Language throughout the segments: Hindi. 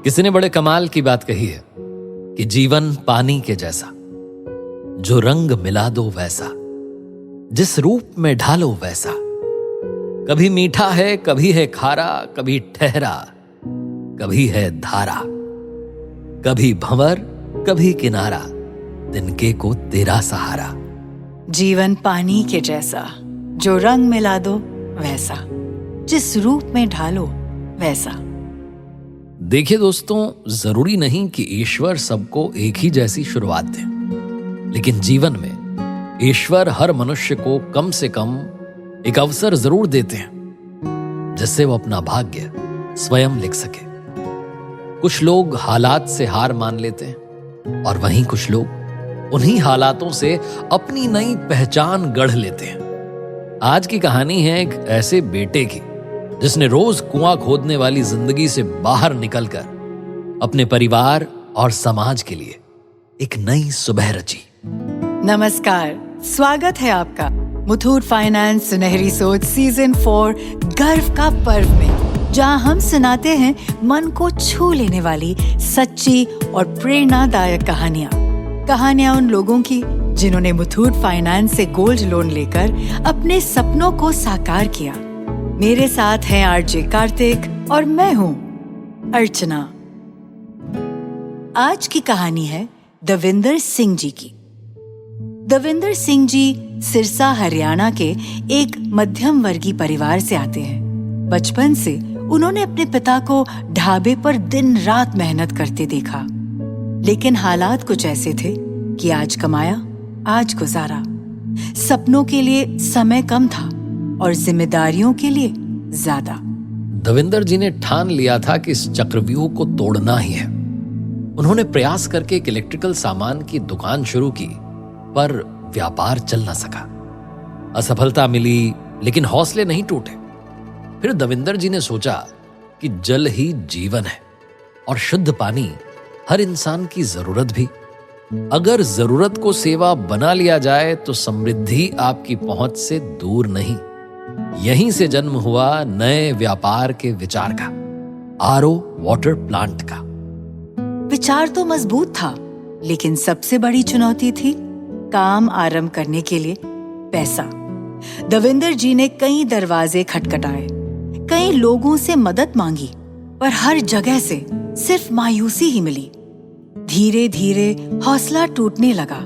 किसी ने बड़े कमाल की बात कही है कि जीवन पानी के जैसा, जो रंग मिला दो वैसा, जिस रूप में ढालो वैसा। कभी मीठा है, कभी है खारा, कभी ठहरा, कभी है धारा, कभी भंवर, कभी किनारा, तिनके को तेरा सहारा। जीवन पानी के जैसा, जो रंग मिला दो वैसा, जिस रूप में ढालो वैसा। देखिए दोस्तों, जरूरी नहीं कि ईश्वर सबको एक ही जैसी शुरुआत दे, लेकिन जीवन में ईश्वर हर मनुष्य को कम से कम एक अवसर जरूर देते हैं जिससे वो अपना भाग्य स्वयं लिख सके। कुछ लोग हालात से हार मान लेते हैं और वहीं कुछ लोग उन्हीं हालातों से अपनी नई पहचान गढ़ लेते हैं। आज की कहानी है एक ऐसे बेटे की जिसने रोज कुआं खोदने वाली जिंदगी से बाहर निकलकर अपने परिवार और समाज के लिए एक नई सुबह रची। नमस्कार, स्वागत है आपका मुथूट फाइनेंस सुनहरी सोच सीजन 4 गर्व का पर्व में, जहां हम सुनाते हैं मन को छू लेने वाली सच्ची और प्रेरणादायक कहानियां उन लोगों की जिन्होंने मुथूट फाइनेंस से गोल्ड लोन लेकर अपने सपनों को साकार किया। मेरे साथ हैं आरजे कार्तिक और मैं हूं अर्चना। आज की कहानी है दविंदर सिंह जी की। दविंदर सिंह जी सिरसा हरियाणा के एक मध्यम वर्गीय परिवार से आते हैं। बचपन से उन्होंने अपने पिता को ढाबे पर दिन रात मेहनत करते देखा, लेकिन हालात कुछ ऐसे थे कि आज कमाया आज गुजारा। सपनों के लिए समय कम था और जिम्मेदारियों के लिए ज्यादा। दविंदर जी ने ठान लिया था कि इस चक्रव्यूह को तोड़ना ही है। उन्होंने प्रयास करके एक इलेक्ट्रिकल सामान की दुकान शुरू की, पर व्यापार चल न सका। असफलता मिली, लेकिन हौसले नहीं टूटे। फिर दविंदर जी ने सोचा कि जल ही जीवन है और शुद्ध पानी हर इंसान की जरूरत भी। अगर जरूरत को सेवा बना लिया जाए तो समृद्धि आपकी पहुंच से दूर नहीं। यहीं से जन्म हुआ नए व्यापार के विचार का, आरओ वाटर प्लांट का। विचार तो मजबूत था, लेकिन सबसे बड़ी चुनौती थी काम आरंभ करने के लिए पैसा। दविंदर जी ने कई दरवाजे खटखटाए, कई लोगों से मदद मांगी, पर हर जगह से सिर्फ मायूसी ही मिली। धीरे धीरे हौसला टूटने लगा,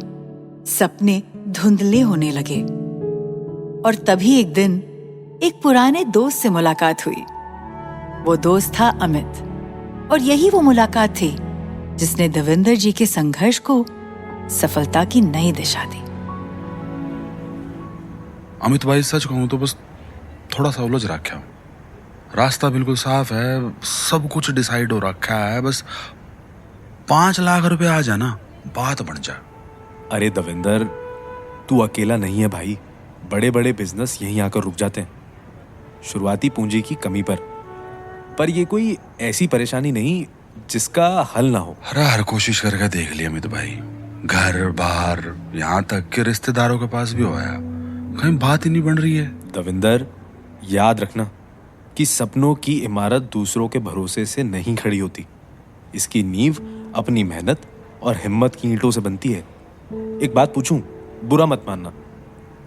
सपने धुंधले होने लगे। और तभी एक दिन एक पुराने दोस्त से मुलाकात हुई। वो दोस्त था अमित, और यही वो मुलाकात थी जिसने दविंदर जी के संघर्ष को सफलता की नई दिशा दी। अमित भाई, सच कहूं तो बस थोड़ा सा उलझ रखा हूं। रास्ता बिल्कुल साफ है, सब कुछ डिसाइड हो रखा है, बस 5 लाख रुपए आ जाना बात बन जा। अरे दविंदर, तू अकेला नहीं है भाई। बड़े बड़े बिजनेस यहीं आकर रुक जाते हैं, शुरुआती पूंजी की कमी पर ये कोई ऐसी परेशानी नहीं जिसका हल ना हो। हर कोशिश करके देख लिया अमित भाई, घर बाहर यहाँ तक कि रिश्तेदारों के पास भी होया, कहीं बात ही नहीं बन रही है। दविंदर, याद रखना कि सपनों की इमारत दूसरों के भरोसे से नहीं खड़ी होती। इसकी नींव अपनी मेहनत और हिम्मत की ईंटों से बनती है। एक बात पूछूं, बुरा मत मानना,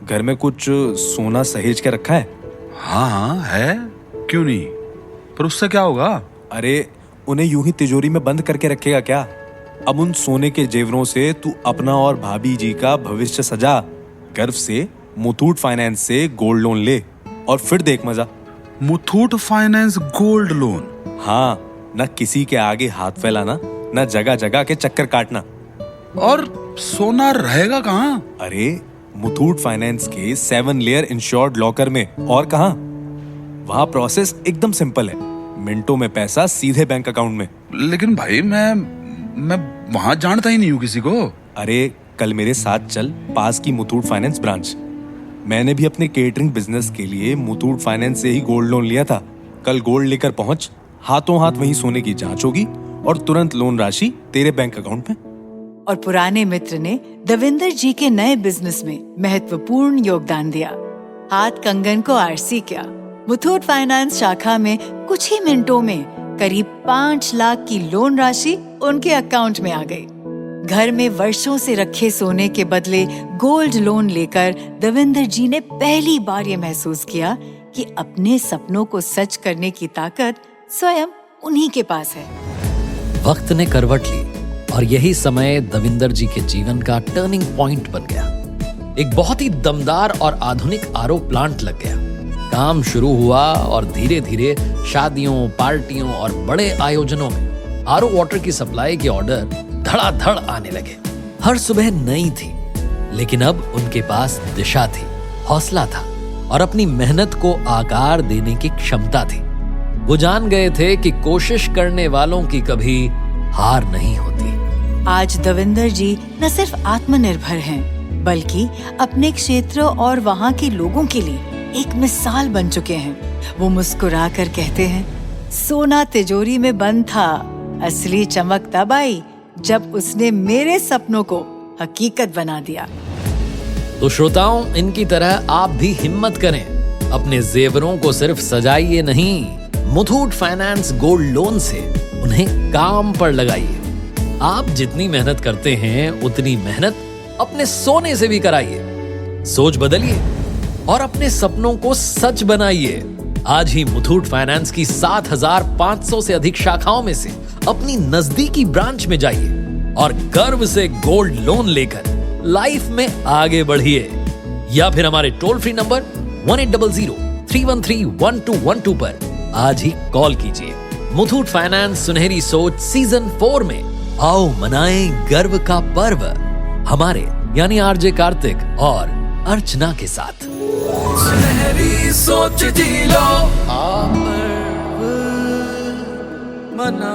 घर में कुछ सोना सहेज के रखा है? हाँ है, क्यों नहीं, पर उससे क्या होगा? अरे उन्हें यूं ही तिजोरी में बंद करके रखेगा क्या? अब उन सोने के जेवरों से तू अपना और भाभी जी का भविष्य सजा। गर्व से मुथूट फाइनेंस से गोल्ड लोन ले और फिर देख मजा। Muthoot finance gold loan? हाँ, न किसी के आगे हाथ फैलाना, न जगह जगह के चक्कर काटना। और सोना रहेगा कहाँ? अरे मुथूट फाइनेंस के 7 लेयर इंश्योर्ड लॉकर में, और कहाँ। वहां प्रोसेस एकदम सिंपल है, मिनटों में पैसा सीधे बैंक अकाउंट में। लेकिन भाई मैं वहां जानता ही नहीं हूँ किसी को। अरे कल मेरे साथ चल पास की मुथूट फाइनेंस ब्रांच। मैंने भी अपने केटरिंग बिजनेस के लिए मुथूट फाइनेंस से ही गोल्ड लोन लिया था। कल गोल्ड लेकर पहुंच, हाथों हाथ वहीं सोने की जांच होगी और तुरंत लोन राशि तेरे बैंक अकाउंट में। और पुराने मित्र ने दविंदर जी के नए बिजनेस में महत्वपूर्ण योगदान दिया। हाथ कंगन को आरसी किया। मुथूट फाइनेंस शाखा में कुछ ही मिनटों में करीब 5 लाख की लोन राशि उनके अकाउंट में आ गई। घर में वर्षों से रखे सोने के बदले गोल्ड लोन लेकर देवेंद्र जी ने पहली बार ये महसूस किया कि अपने सपनों को सच करने की ताकत स्वयं उन्हीं के पास है। वक्त ने करवट ली और यही समय देवेंद्र जी के जीवन का टर्निंग पॉइंट बन गया। एक बहुत ही दमदार और आधुनिक आरओ प्लांट लग गया। काम शुरू हुआ और धीरे धीरे शादियों, पार्टियों और बड़े आयोजनों में आरओ वाटर की सप्लाई के ऑर्डर धड़ाधड़ आने लगे। हर सुबह नई थी, लेकिन अब उनके पास दिशा थी, हौसला था और अपनी मेहनत को आकार देने की क्षमता थी। वो जान गए थे कि कोशिश करने वालों की कभी हार नहीं होती। आज देवेंद्र जी न सिर्फ आत्मनिर्भर हैं, बल्कि अपने क्षेत्र और वहाँ के लोगों के लिए एक मिसाल बन चुके हैं। वो मुस्कुरा कर कहते हैं, सोना तिजोरी में बंद था, असली चमक तब आई जब उसने मेरे सपनों को हकीकत बना दिया। तो श्रोताओं, इनकी तरह आप भी हिम्मत करें। अपने जेवरों को सिर्फ सजाइए नहीं, मुथूट फाइनेंस गोल्ड लोन से उन्हें काम पर लगाइए। आप जितनी मेहनत करते हैं उतनी मेहनत अपने सोने से भी कराइए। सोच बदलिए और अपने सपनों को सच बनाइए। आज ही मुथूट फाइनेंस की 7,500 से अधिक शाखाओं में से अपनी नजदीकी ब्रांच में जाइए और गर्व से गोल्ड लोन लेकर लाइफ में आगे बढ़िए। या फिर हमारे टोल फ्री नंबर 1800-313-1212 पर आज ही कॉल कीजिए। मुथूट फाइनेंस सुनहरी सोच सीजन 4 में आओ मनाएं गर्व का पर्व, हमारे यानी आरजे कार्तिक और अर्चना के साथ। सुनहरी सोच जी लो, आप पर्व मना